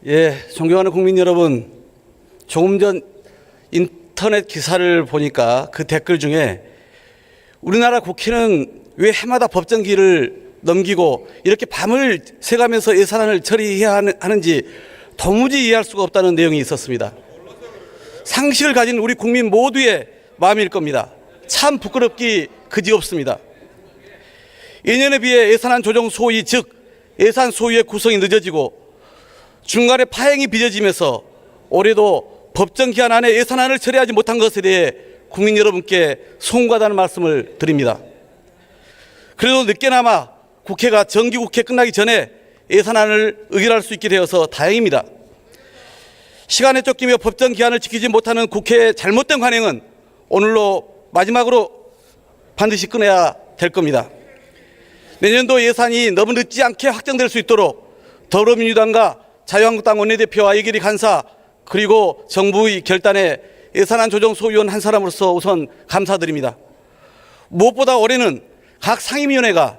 예, 존경하는 국민 여러분, 조금 전 인터넷 기사를 보니까 그 댓글 중에 우리나라 국회는 왜 해마다 법정기를 넘기고 이렇게 밤을 새가면서 예산안을 처리해야 하는지 도무지 이해할 수가 없다는 내용이 있었습니다. 상식을 가진 우리 국민 모두의 마음일 겁니다. 참 부끄럽기 그지없습니다. 예년에 비해 예산안 조정 소위, 즉 예산 소위의 구성이 늦어지고 중간에 파행이 빚어지면서 올해도 법정 기한 안에 예산안을 처리하지 못한 것에 대해 국민 여러분께 송구하다는 말씀을 드립니다. 그래도 늦게나마 국회가 정기국회 끝나기 전에 예산안을 의결할 수 있게 되어서 다행입니다. 시간에 쫓기며 법정 기한을 지키지 못하는 국회의 잘못된 관행은 오늘로 마지막으로 반드시 끊어야 될 겁니다. 내년도 예산이 너무 늦지 않게 확정될 수 있도록 더불어민주당과 자유한국당 원내대표와 예결위 간사 그리고 정부의 결단에 예산안 조정 소위원 한 사람으로서 우선 감사드립니다. 무엇보다 올해는 각 상임위원회가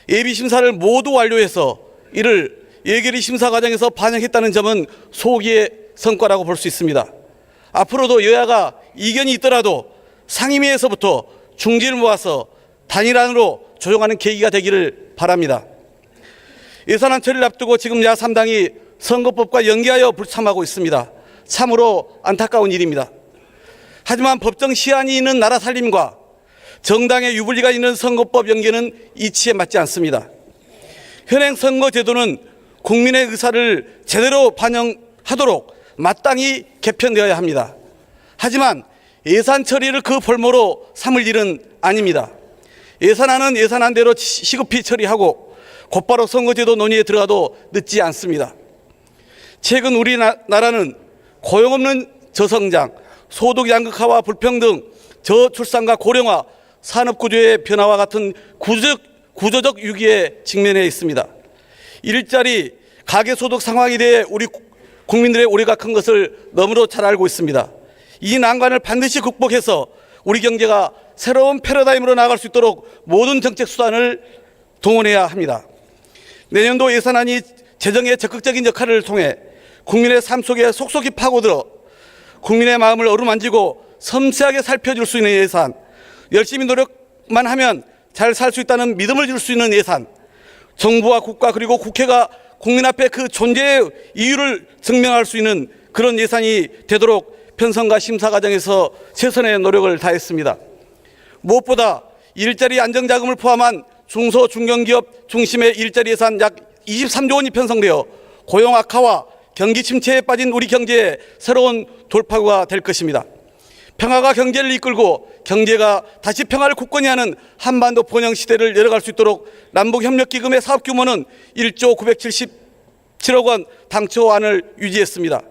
예비심사를 모두 완료해서 이를 예결위 심사 과정에서 반영했다는 점은 소기의 성과라고 볼 수 있습니다. 앞으로도 여야가 이견이 있더라도 상임위에서부터 중지를 모아서 단일안으로 조정하는 계기가 되기를 바랍니다. 예산안 처리를 앞두고 지금 야3당이 선거법과 연계하여 불참하고 있습니다. 참으로 안타까운 일입니다. 하지만 법정 시한이 있는 나라 살림과 정당의 유불리가 있는 선거법 연계는 이치에 맞지 않습니다. 현행 선거제도는 국민의 의사를 제대로 반영하도록 마땅히 개편되어야 합니다. 하지만 예산 처리를 그 볼모로 삼을 일은 아닙니다. 예산안은 예산안대로 시급히 처리하고 곧바로 선거제도 논의에 들어가도 늦지 않습니다. 최근 우리나라는 고용 없는 저성장, 소득 양극화와 불평등, 저출산과 고령화, 산업구조의 변화와 같은 구조적 위기에 직면해 있습니다. 일자리, 가계소득 상황에 대해 우리 국민들의 우려가 큰 것을 너무도 잘 알고 있습니다. 이 난관을 반드시 극복해서 우리 경제가 새로운 패러다임으로 나아갈 수 있도록 모든 정책 수단을 동원해야 합니다. 내년도 예산안이 재정의 적극적인 역할을 통해 국민의 삶 속에 속속히 파고들어 국민의 마음을 어루만지고 섬세하게 살펴줄 수 있는 예산, 열심히 노력만 하면 잘 살 수 있다는 믿음을 줄 수 있는 예산, 정부와 국가 그리고 국회가 국민 앞에 그 존재의 이유를 증명할 수 있는 그런 예산이 되도록 편성과 심사 과정에서 최선의 노력을 다했습니다. 무엇보다 일자리 안정자금을 포함한 중소 중견기업 중심의 일자리 예산 약 23조 원이 편성되어 고용 악화와 경기 침체에 빠진 우리 경제의 새로운 돌파구가 될 것입니다. 평화가 경제를 이끌고 경제가 다시 평화를 굳건히 하는 한반도 번영 시대를 열어갈 수 있도록 남북협력기금의 사업 규모는 1조 977억 원 당초안을 유지했습니다.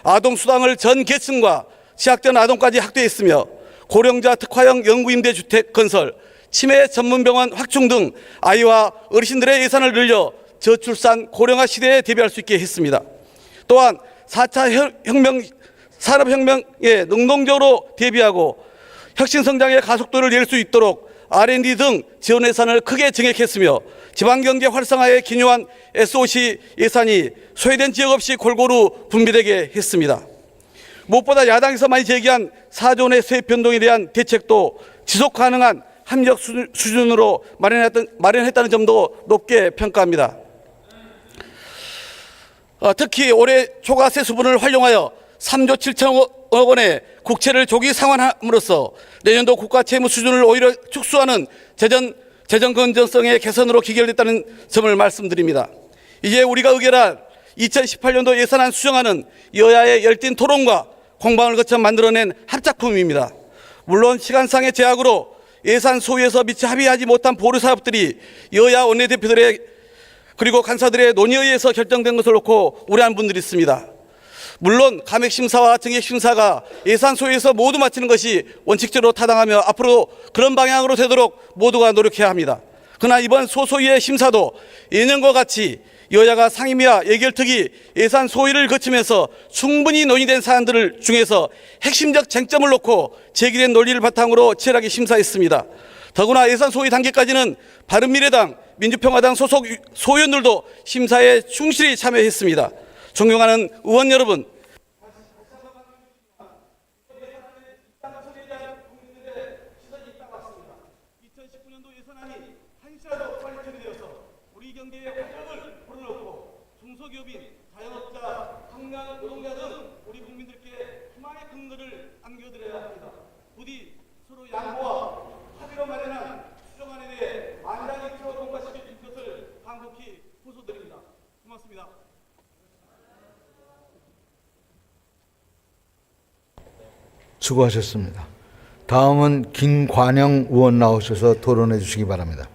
아동수당을 전 계층과 취약전 아동까지 확대했으며 고령자 특화형 영구임대주택 건설, 치매 전문병원 확충 등 아이와 어르신들의 예산을 늘려 저출산 고령화 시대에 대비할 수 있게 했습니다. 또한 4차 산업혁명에 능동적으로 대비하고 혁신성장의 가속도를 낼 수 있도록 R&D 등 지원 예산을 크게 증액했으며 지방경제 활성화에 기여한 SOC 예산이 소외된 지역 없이 골고루 분배되게 했습니다. 무엇보다 야당에서 많이 제기한 4조 원의 세입 변동에 대한 대책도 지속 가능한 합력 수준으로 마련했다는 점도 높게 평가합니다. 특히 올해 초과 세수분을 활용하여 3조 7천억 원의 국채를 조기 상환함으로써 내년도 국가 채무 수준을 오히려 축소하는 재정 건전성의 개선으로 기결됐다는 점을 말씀드립니다. 이제 우리가 의결할 2018년도 예산안 수정안은 여야의 열띤 토론과 공방을 거쳐 만들어낸 합작품입니다. 물론 시간상의 제약으로 예산 소위에서 미처 합의하지 못한 보류 사업들이 여야 원내대표들의 그리고 간사들의 논의에 의해서 결정된 것을 놓고 우려하는 분들이 있습니다. 물론 감액심사와 증액심사가 예산 소위에서 모두 마치는 것이 원칙적으로 타당하며 앞으로 그런 방향으로 되도록 모두가 노력해야 합니다. 그러나 이번 소소위의 심사도 예년과 같이 여야가 상임위와 예결특위 예산 소위를 거치면서 충분히 논의된 사안들 중에서 핵심적 쟁점을 놓고 제기된 논리를 바탕으로 치열하게 심사했습니다. 더구나 예산 소위 단계까지는 바른미래당, 민주평화당 소속 소위원들도 심사에 충실히 참여했습니다. 존경하는 의원 여러분, 2019년도 예산안이 한시라도 빨리 처리되어서 우리 경제의 활력을 불어넣고 중소기업인, 자영업자, 청년, 노동자 등 우리 국민들께 희망의 근거를 안겨드려야 합니다. 부디 서로 양보와 합의로 마련한 추정안에 대해 만장일치로 통과시켜 주실 것을 간곡히 호소드립니다. 고맙습니다. 수고하셨습니다. 다음은 김관영 의원 나오셔서 토론해 주시기 바랍니다.